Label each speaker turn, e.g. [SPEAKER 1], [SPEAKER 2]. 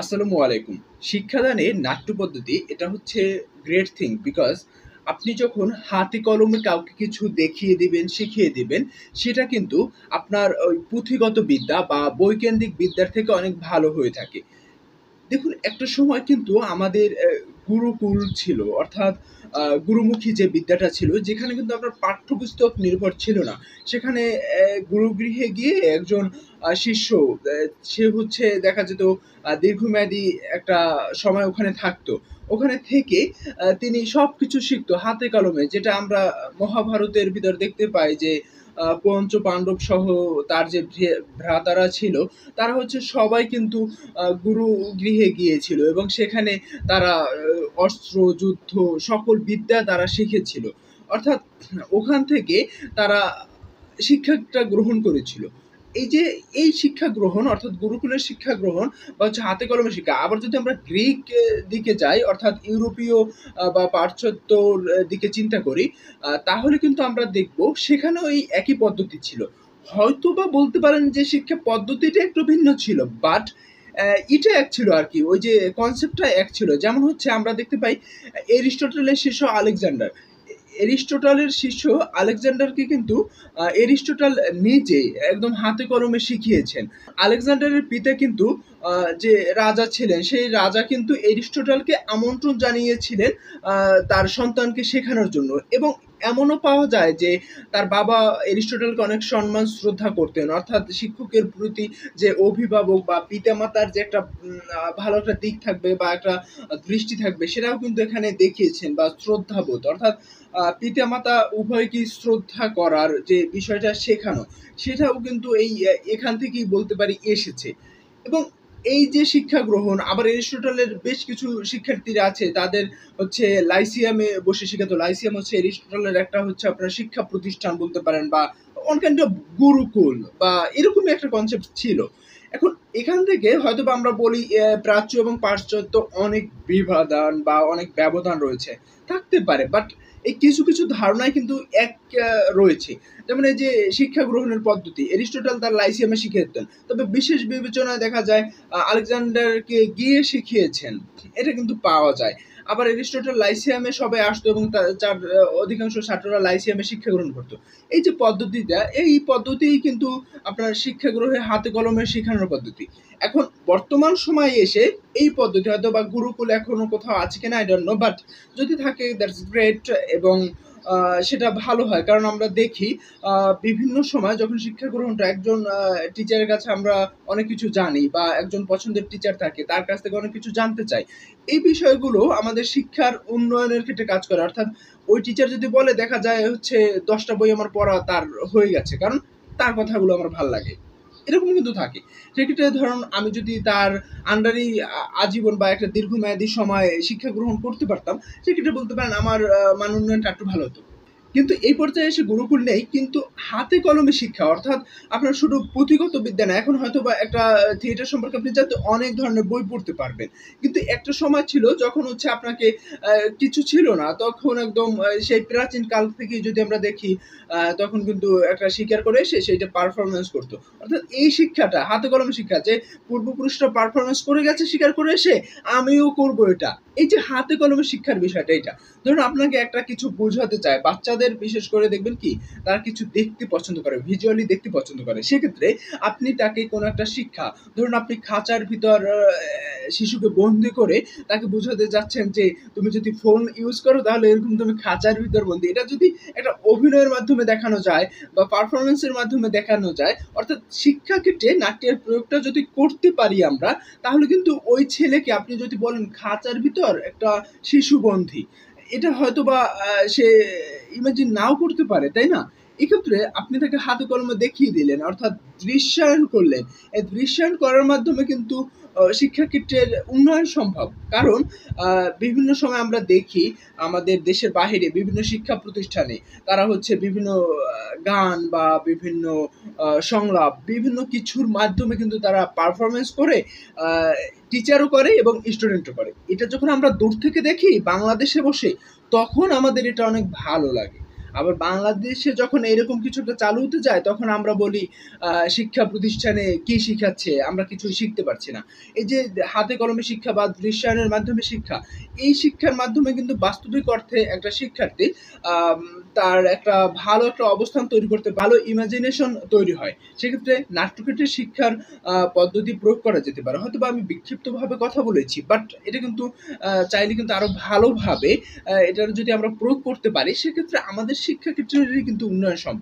[SPEAKER 1] আসসালামু আলাইকুম। শিক্ষাদানের নাট্য পদ্ধতি এটা হচ্ছে গ্রেট থিং বিকজ আপনি যখন হাতে কলমে কাউকে কিছু দেখিয়ে দিবেন, শিখিয়ে দিবেন, সেটা কিন্তু আপনার ওই পুঁথিগত বিদ্যা বা বৈকেন্দ্রিক বিদ্যার থেকে অনেক ভালো হয়ে থাকে। দেখুন একটা সময় কিন্তু আমাদের গুরুকুল ছিল, অর্থাৎ গুরুমুখী যে বিদ্যাটা ছিল, যেখানে কিন্তু আপনার পাঠ্যপুস্তক নির্ভর ছিল না। সেখানে গুরুগৃহে গিয়ে একজন শিষ্য, সে হচ্ছে দেখা যেত দীর্ঘমেয়াদী একটা সময় ওখানে থাকতো। ওখানে থেকে তিনি সবকিছু শিখতো হাতে কলমে, যেটা আমরা মহাভারতের ভিতর দেখতে পাই যে পঞ্চ পাণ্ডব সহ তার যে ভ্রাতারা ছিল, তারা হচ্ছে সবাই কিন্তু গুরু গৃহে গিয়েছিল এবং সেখানে তারা অস্ত্র, যুদ্ধ, সকল বিদ্যা তারা শিখেছিল। অর্থাৎ ওখান থেকে তারা শিক্ষাটা গ্রহণ করেছিল। এই যে এই শিক্ষা গ্রহণ অর্থাৎ গুরুকুলের শিক্ষা গ্রহণ বা হচ্ছে হাতে কলমে শিক্ষা। আবার যদি আমরা গ্রিক দিকে যাই, অর্থাৎ ইউরোপীয় বা পাশ্চাত্যর দিকে চিন্তা করি, তাহলে কিন্তু আমরা দেখব সেখানেও এই একই পদ্ধতি ছিল। হয়তোবা বলতে পারেন যে শিক্ষা পদ্ধতিটা একটু ভিন্ন ছিল, বাট এটা এক ছিল আর কি, ওই যে কনসেপ্টটা এক ছিল। যেমন হচ্ছে আমরা দেখতে পাই এরিস্টটলের শিষ্য আলেকজান্ডার, এরিস্টটলের শিষ্য আলেকজান্ডারকে কিন্তু এরিস্টটল নিজে একদম হাতে কলমে শিখিয়েছেন। আলেকজান্ডারের পিতা কিন্তু যে রাজা ছিলেন, সেই রাজা কিন্তু এরিস্টটলকে আমন্ত্রণ জানিয়েছিলেন তার সন্তানকে শেখানোর জন্য। এবং এমনও পাওয়া যায় যে তার বাবা এরিস্টটলকে অনেক সম্মান শ্রদ্ধা করতেন, অর্থাৎ শিক্ষকের প্রতি যে অভিভাবক বা পিতামাতার যে একটা ভালো একটা দিক থাকবে বা একটা দৃষ্টি থাকবে, সেটাও কিন্তু এখানে দেখিয়েছেন, বা শ্রদ্ধাবোধ অর্থাৎ পিতামাতা উভয়কেই শ্রদ্ধা করার যে বিষয়টা শেখানো, সেটাও কিন্তু এই এখান থেকেই বলতে পারি এসেছে। এবং এই যে শিক্ষা গ্রহণ, আবার এরিস্টটলের বেশ কিছু শিক্ষার্থীরা আছে, তাদের হচ্ছে লাইসিয়ামে বসে শেখাতো। লাইসিয়াম হচ্ছে এরিস্টটলের একটা হচ্ছে আপনার শিক্ষা প্রতিষ্ঠান বলতে পারেন, বা অন কাইন্ড অফ গুরুকুল বা এরকমই একটা কনসেপ্ট ছিল। এখন এখান থেকে হয়তো বা আমরা বলি প্রাচ্য এবং পাশ্চাত্য অনেক বিভাদান বা অনেক ব্যবধান রয়েছে, থাকতে পারে, বাট এই কিছু কিছু ধারণায় কিন্তু এক রয়েছে। যেমন এই যে শিক্ষা গ্রহণের পদ্ধতি, এরিস্টটল তার লাইসিয়ামে শিখিয়েতেন, তবে বিশেষ বিবেচনায় দেখা যায় আলেকজান্ডারকে গিয়ে শিখিয়েছেন, এটা কিন্তু পাওয়া যায়। আবার এরিস্টটল লাইসিয়ামে সবাই আসতো এবং তার অধিকাংশ ছাত্ররা লাইসিয়ামে শিক্ষা গ্রহণ করতো। এই যে পদ্ধতিটা, এই পদ্ধতি কিন্তু আপনার শিক্ষা গ্রহে হাতে কলমে শেখানোর পদ্ধতি। এখন বর্তমান সময়ে এসে এই পদ্ধতি হয়তো বা গুরুকুল এখনো কোথাও আছে কিনা আই ডোন্ট নো, বাট যদি থাকে দ্যাটস গ্রেট। এবং সেটা ভালো হয়, কারণ আমরা দেখি বিভিন্ন সময় যখন শিক্ষা গ্রহণটা একজন টিচারের কাছে আমরা অনেক কিছু জানি, বা একজন পছন্দের টিচার থাকে তার কাছ থেকে অনেক কিছু জানতে চাই, এই বিষয়গুলো আমাদের শিক্ষার উন্নয়নের ক্ষেত্রে কাজ করে। অর্থাৎ ওই টিচার যদি বলে, দেখা যায় হচ্ছে 10টা বই আমার পড়া তার হয়ে গেছে, কারণ তার কথাগুলো আমার ভাল লাগে, এরকম কিন্তু থাকে। সেক্ষেত্রে ধরুন আমি যদি তার আন্ডারেই আজীবন বা একটা দীর্ঘমেয়াদী সময় শিক্ষা গ্রহণ করতে পারতাম, সেক্ষেত্রে বলতে পারেন আমার মান উন্নয়নটা একটু ভালো হতো। কিন্তু এই পর্যায়ে এসে গুরুকুল নেই, কিন্তু হাতে কলমে শিক্ষা, অর্থাৎ আপনার শুধু পুঁথিগত বিদ্যা না। এখন হয়তো বা একটা থিয়েটার সম্পর্কে আপনি যাতে অনেক ধরনের বই পড়তে পারবেন, কিন্তু একটা সময় ছিল যখন হচ্ছে আপনাকে কিছু ছিল না, তখন একদম সেই প্রাচীন কাল থেকে যদি আমরা দেখি, তখন কিন্তু একটা শিকার করে এসে সেইটা পারফরমেন্স করতো। অর্থাৎ এই শিক্ষাটা হাতে কলমে শিক্ষা, যে পূর্বপুরুষরা পারফরমেন্স করে গেছে স্বীকার করে এসে আমিও করব এটা। এই যে হাতে কলমে শিক্ষার বিষয়টা, এটা ধরুন আপনাকে একটা কিছু বোঝাতে চায়, বাচ্চাদের বিশেষ করে দেখবেন কি, তারা কিছু দেখতে পছন্দ করে, ভিজুয়ালি দেখতে পছন্দ করে। সেক্ষেত্রে আপনি তাকে কোনো একটা শিক্ষা, ধরুন আপনি খাঁচার ভিতর শিশুকে বন্দি করে তাকে বোঝাতে যাচ্ছেন যে তুমি যদি ফোন ইউজ করো তাহলে এরকম তুমি খাঁচার ভিতর বন্দি। এটা যদি একটা অভিনয়ের মাধ্যমে দেখানো যায় বা পারফরমেন্সের মাধ্যমে দেখানো যায়, অর্থাৎ শিক্ষা ক্ষেত্রে নাট্যের প্রয়োগটা যদি করতে পারি আমরা, তাহলে কিন্তু ওই ছেলেকে আপনি যদি বলেন খাঁচার ভিতর একটা শিশু বন্দী, এটা হয়তো বা সে ইমাজিন নাও করতে পারে, তাই না? এক্ষেত্রে আপনি তাকে হাতে কলমে দেখিয়ে দিলেন, অর্থাৎ দৃশ্যায়ন করলেন। এই দৃশ্যায়ন করার মাধ্যমে কিন্তু শিক্ষা ক্ষেত্রের উন্নয়ন সম্ভব। কারণ বিভিন্ন সময় আমরা দেখি আমাদের দেশের বাহিরে বিভিন্ন শিক্ষা প্রতিষ্ঠানে তারা হচ্ছে বিভিন্ন গান বা বিভিন্ন সংলাপ, বিভিন্ন কিছুর মাধ্যমে কিন্তু তারা পারফরমেন্স করে, টিচারও করে এবং স্টুডেন্টও করে। এটা যখন আমরা দূর থেকে দেখি বাংলাদেশে বসে, তখন আমাদের এটা অনেক ভালো লাগে। আবার বাংলাদেশে যখন এরকম কিছু একটা চালু হতে যায় তখন আমরা বলি শিক্ষা প্রতিষ্ঠানে কি শিখাচ্ছে, আমরা কিছুই শিখতে পারছি না। এই যে হাতে কলমে শিক্ষা বা দৃশ্যায়নের মাধ্যমে শিক্ষা, এই শিক্ষার মাধ্যমে কিন্তু বাস্তবিক অর্থে একটা শিক্ষার্থী আম তার একটা ভালো একটা অবস্থান তৈরি করতে, ভালো ইমাজিনেশন তৈরি হয়। সেক্ষেত্রে নাট্যক্ষেত্রে শিক্ষার পদ্ধতি প্রয়োগ করা যেতে পারে। হয়তোবা আমি বিক্ষিপ্তভাবে কথা বলেছি, বাট এটা কিন্তু চাইলে কিন্তু আরো ভালোভাবে এটার যদি আমরা প্রয়োগ করতে পারি, সেক্ষেত্রে আমাদের শিক্ষা ক্ষেত্রেরই কিন্তু উন্নয়ন সম্ভব।